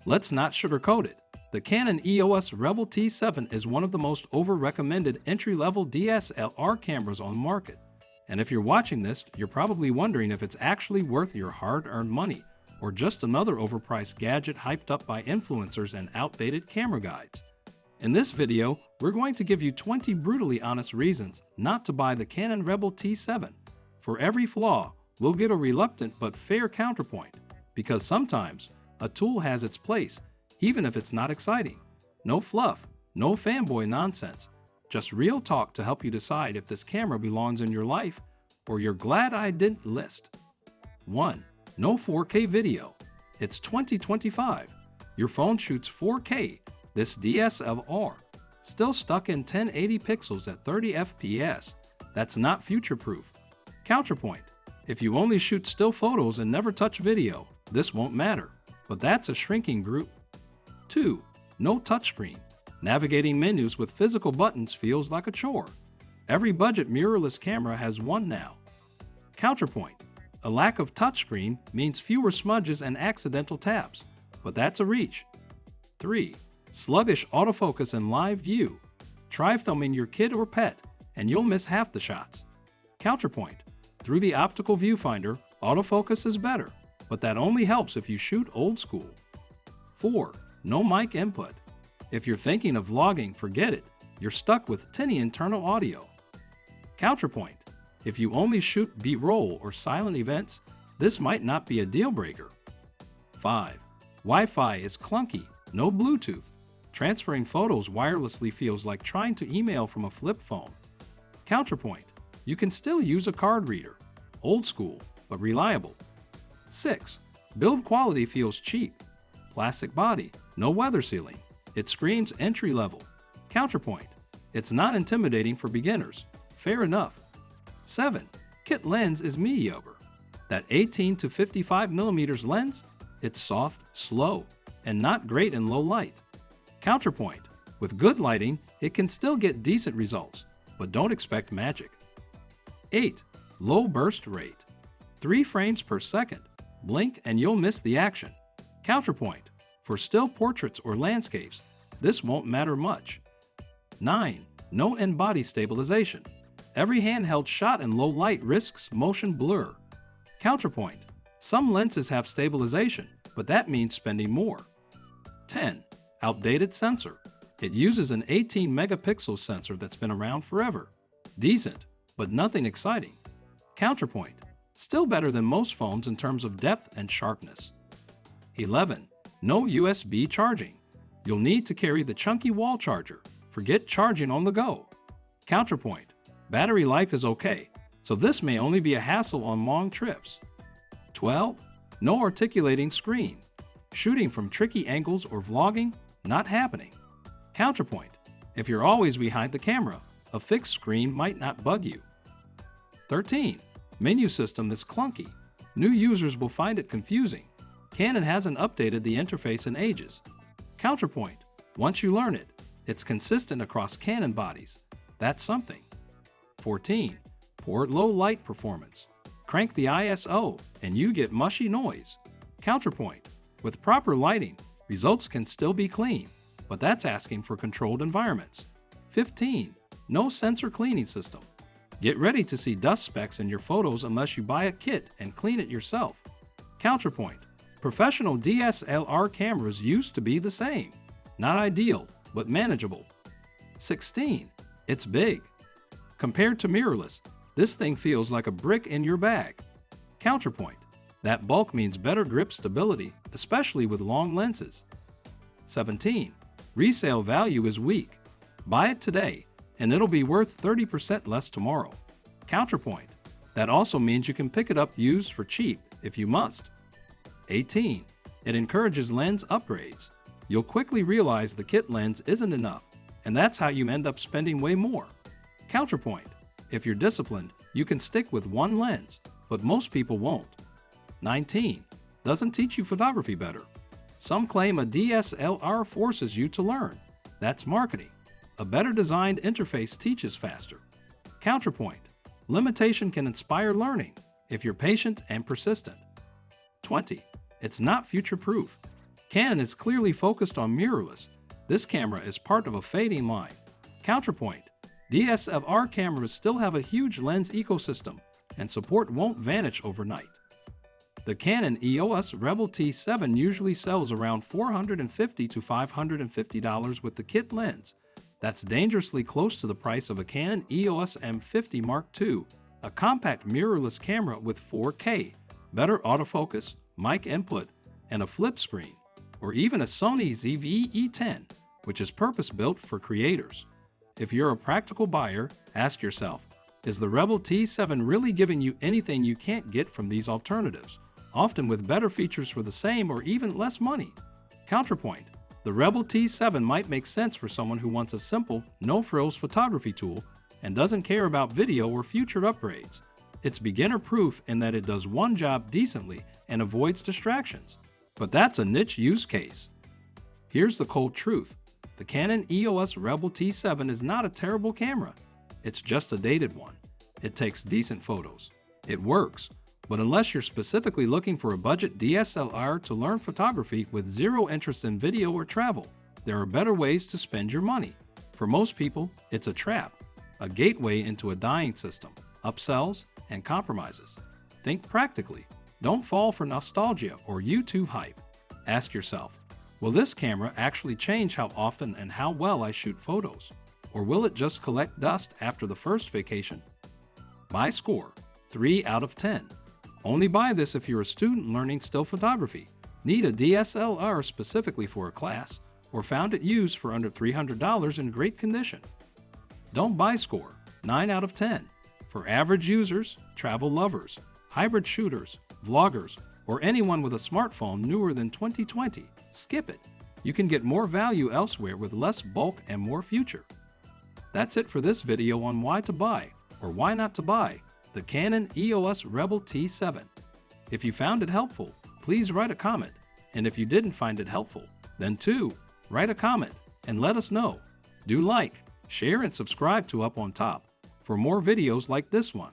Let's not sugarcoat it. The Canon EOS Rebel T7 is one of the most over-recommended entry-level DSLR cameras on the market. And if you're watching this, you're probably wondering if it's actually worth your hard-earned money, or just another overpriced gadget hyped up by influencers and outdated camera guides. In this video, we're going to give you 20 brutally honest reasons not to buy the Canon Rebel T7. For every flaw, we'll give a reluctant but fair counterpoint, because sometimes a tool has its place, even if it's not exciting. No fluff, no fanboy nonsense, just real talk to help you decide if this camera belongs in your life or you're glad I didn't list. 1. No 4K video. It's 2025. Your phone shoots 4K. This DSLR, still stuck in 1080 pixels at 30 FPS. That's not future-proof. Counterpoint. If you only shoot still photos and never touch video, this won't matter, but that's a shrinking group. 2. No touchscreen. Navigating menus with physical buttons feels like a chore. Every budget mirrorless camera has one now. Counterpoint. A lack of touchscreen means fewer smudges and accidental taps, but that's a reach. 3. Sluggish autofocus and live view. Try filming your kid or pet, and you'll miss half the shots. Counterpoint. Through the optical viewfinder, autofocus is better, but that only helps if you shoot old school. 4. No mic input. If you're thinking of vlogging, forget it. You're stuck with tinny internal audio. Counterpoint. If you only shoot B-roll or silent events, this might not be a deal breaker. 5. Wi-Fi is clunky, no Bluetooth. Transferring photos wirelessly feels like trying to email from a flip phone. Counterpoint. You can still use a card reader. Old school, but reliable. 6. Build quality feels cheap. Plastic body, no weather sealing. It screams entry level. Counterpoint. It's not intimidating for beginners. Fair enough. 7. Kit lens is mediocre. That 18 to 55mm lens, it's soft, slow, and not great in low light. Counterpoint. With good lighting, it can still get decent results, but don't expect magic. 8. Low burst rate. 3 frames per second. Blink and you'll miss the action. Counterpoint. For still portraits or landscapes, this won't matter much. 9. No in-body stabilization. Every handheld shot in low light risks motion blur. Counterpoint. Some lenses have stabilization, but that means spending more. 10. Outdated sensor. It uses an 18-megapixel sensor that's been around forever. Decent, but nothing exciting. Counterpoint. Still better than most phones in terms of depth and sharpness. 11. No USB charging. You'll need to carry the chunky wall charger. Forget charging on the go. Counterpoint. Battery life is okay, so this may only be a hassle on long trips. 12. No articulating screen. Shooting from tricky angles or vlogging, not happening. Counterpoint. If you're always behind the camera, a fixed screen might not bug you. 13. Menu system is clunky. New users will find it confusing. Canon hasn't updated the interface in ages. Counterpoint. Once you learn it, it's consistent across Canon bodies. That's something. 14. Poor low light performance. Crank the ISO and you get mushy noise. Counterpoint. With proper lighting, results can still be clean, but that's asking for controlled environments. 15. No sensor cleaning system. Get ready to see dust specks in your photos unless you buy a kit and clean it yourself. Counterpoint. Professional DSLR cameras used to be the same. Not ideal, but manageable. 16. It's big. Compared to mirrorless, this thing feels like a brick in your bag. Counterpoint. That bulk means better grip stability, especially with long lenses. 17. Resale value is weak. Buy it today, and it'll be worth 30% less tomorrow. Counterpoint. That also means you can pick it up used for cheap if you must. 18. It encourages lens upgrades. You'll quickly realize the kit lens isn't enough, and that's how you end up spending way more. Counterpoint. If you're disciplined, you can stick with one lens, but most people won't. 19. Doesn't teach you photography better. Some claim a DSLR forces you to learn. That's marketing. A better designed interface teaches faster. Counterpoint. Limitation can inspire learning if you're patient and persistent. 20. It's not future-proof. Canon is clearly focused on mirrorless. This camera is part of a fading line. Counterpoint: DSLR cameras still have a huge lens ecosystem, and support won't vanish overnight. The Canon EOS Rebel T7 usually sells around $450 to $550 with the kit lens. That's dangerously close to the price of a Canon EOS M50 Mark II, a compact mirrorless camera with 4K, better autofocus, mic input, and a flip screen, or even a Sony ZV-E10, which is purpose-built for creators. If you're a practical buyer, ask yourself, is the Rebel T7 really giving you anything you can't get from these alternatives, often with better features for the same or even less money? Counterpoint: the Rebel T7 might make sense for someone who wants a simple, no-frills photography tool and doesn't care about video or future upgrades. It's beginner-proof in that it does one job decently and avoids distractions. But that's a niche use case. Here's the cold truth: the Canon EOS Rebel T7 is not a terrible camera. It's just a dated one. It takes decent photos. It works. But unless you're specifically looking for a budget DSLR to learn photography with zero interest in video or travel, there are better ways to spend your money. For most people, it's a trap, a gateway into a dying system, upsells, and compromises. Think practically. Don't fall for nostalgia or YouTube hype. Ask yourself, will this camera actually change how often and how well I shoot photos? Or will it just collect dust after the first vacation? My score: 3 out of 10. Only buy this if you're a student learning still photography, need a DSLR specifically for a class, or found it used for under $300 in great condition. Don't buy score: 9 out of 10. For average users, travel lovers, hybrid shooters, vloggers, or anyone with a smartphone newer than 2020, skip it. You can get more value elsewhere with less bulk and more future. That's it for this video on why to buy, or why not to buy, the Canon EOS Rebel T7. If you found it helpful, please write a comment, and if you didn't find it helpful, then too, write a comment and let us know. Do like, share, and subscribe to Up on Top for more videos like this one.